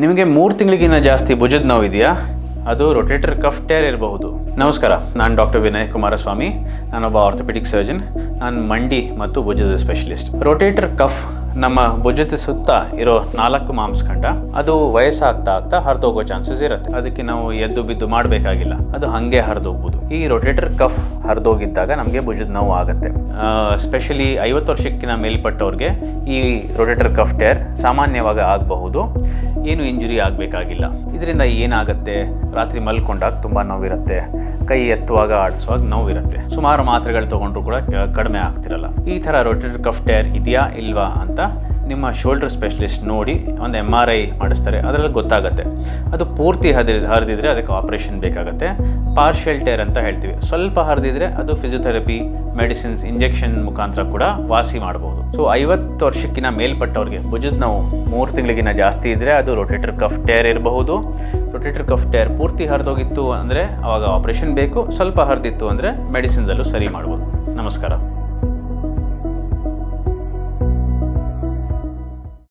ನಿಮಗೆ 3 ತಿಂಗಳಿಗಿಂತ ಜಾಸ್ತಿ ಭುಜದ ನೋವು ಇದೆಯಾ? ಅದು ರೊಟೇಟರ್ ಕಫ್ ಟೇರ್ ಇರಬಹುದು. ನಮಸ್ಕಾರ, ನಾನು ಡಾಕ್ಟರ್ ವಿನಯ್ ಕುಮಾರಸ್ವಾಮಿ. ನಾನೊಬ್ಬ ಆರ್ಥೋಪೆಡಿಕ್ ಸರ್ಜನ್. ನಾನು ಮಂಡಿ ಮತ್ತು ಭುಜದ ಸ್ಪೆಷಲಿಸ್ಟ್. ರೊಟೇಟರ್ ಕಫ್ ನಮ್ಮ ಭುಜದ ಸುತ್ತ ಇರೋ 4 ಮಾಂಸಖಂಡ. ಅದು ವಯಸ್ಸಾಗ್ತಾ ಆಗ್ತಾ ಹರಿದೋಗೋ ಚಾನ್ಸಸ್ ಇರುತ್ತೆ. ಅದಕ್ಕೆ ನಾವು ಎದ್ದು ಬಿದ್ದು ಮಾಡಬೇಕಾಗಿಲ್ಲ, ಅದು ಹಾಗೆ ಹರಿದೋಗ್ಬೋದು. ಈ ರೊಟೇಟರ್ ಕಫ್ ಹರಿದೋಗಿದ್ದಾಗ ನಮಗೆ ಭುಜದ ನೋವು ಆಗುತ್ತೆ. ಸ್ಪೆಷಲಿ 50 ವರ್ಷಕ್ಕಿಂತ ಮೇಲ್ಪಟ್ಟವ್ರಿಗೆ ಈ ರೊಟೇಟರ್ ಕಫ್ ಟೇರ್ ಸಾಮಾನ್ಯವಾಗಿ ಆಗಬಹುದು. ಏನು ಇಂಜುರಿ ಆಗಬೇಕಾಗಿಲ್ಲ. ಇದರಿಂದ ಏನಾಗುತ್ತೆ, ರಾತ್ರಿ ಮಲ್ಕೊಂಡಾಗ ತುಂಬ ನೋವಿರುತ್ತೆ, ಕೈ ಎತ್ತುವಾಗ ಆಡಿಸುವಾಗ ನೋವಿರುತ್ತೆ. ಸುಮಾರು ಮಾತ್ರೆಗಳು ತೊಗೊಂಡ್ರು ಕೂಡ ಕಡಿಮೆ ಆಗ್ತಿರಲ್ಲ. ಈ ಥರ ರೊಟೇಟರ್ ಕಫ್ ಟೇರ್ ಇದೆಯಾ ಇಲ್ವಾ ಅಂತ ನಿಮ್ಮ ಶೋಲ್ಡರ್ ಸ್ಪೆಷಲಿಸ್ಟ್ ನೋಡಿ ಒಂದು MRI ಮಾಡಿಸ್ತಾರೆ. ಅದರಲ್ಲಿ ಗೊತ್ತಾಗುತ್ತೆ. ಅದು ಪೂರ್ತಿ ಹರಿದಿದ್ರೆ ಅದಕ್ಕೆ ಆಪರೇಷನ್ ಬೇಕಾಗುತ್ತೆ. ಪಾರ್ಷಿಯಲ್ ಟೇರ್ ಅಂತ ಹೇಳ್ತೀವಿ. ಸ್ವಲ್ಪ ಹರಿದಿದ್ರೆ ಅದು ಫಿಸಿಯೋಥೆರಪಿ, ಮೆಡಿಸಿನ್ಸ್, ಇಂಜೆಕ್ಷನ್ ಮುಖಾಂತರ ಕೂಡ ವಾಸಿ ಮಾಡ್ಬೋದು. ಸೊ 50 ವರ್ಷಕ್ಕಿಂತ ಮೇಲ್ಪಟ್ಟವ್ರಿಗೆ ಭುಜದ ನೋವು 3 ತಿಂಗಳಿಗಿಂತ ಜಾಸ್ತಿ ಇದ್ದರೆ ಅದು ರೊಟೇಟರ್ ಕಫ್ ಟೇರ್ ಇರಬಹುದು. ರೊಟೇಟರ್ ಕಫ್ ಟೇರ್ ಪೂರ್ತಿ ಹರಿದೋಗಿತ್ತು ಅಂದರೆ ಅವಾಗ ಆಪರೇಷನ್ ಬೇಕು. ಸ್ವಲ್ಪ ಹರಿದಿತ್ತು ಅಂದರೆ ಮೆಡಿಸಿನ್ಸಲ್ಲೂ ಸರಿ ಮಾಡ್ಬೋದು. ನಮಸ್ಕಾರ.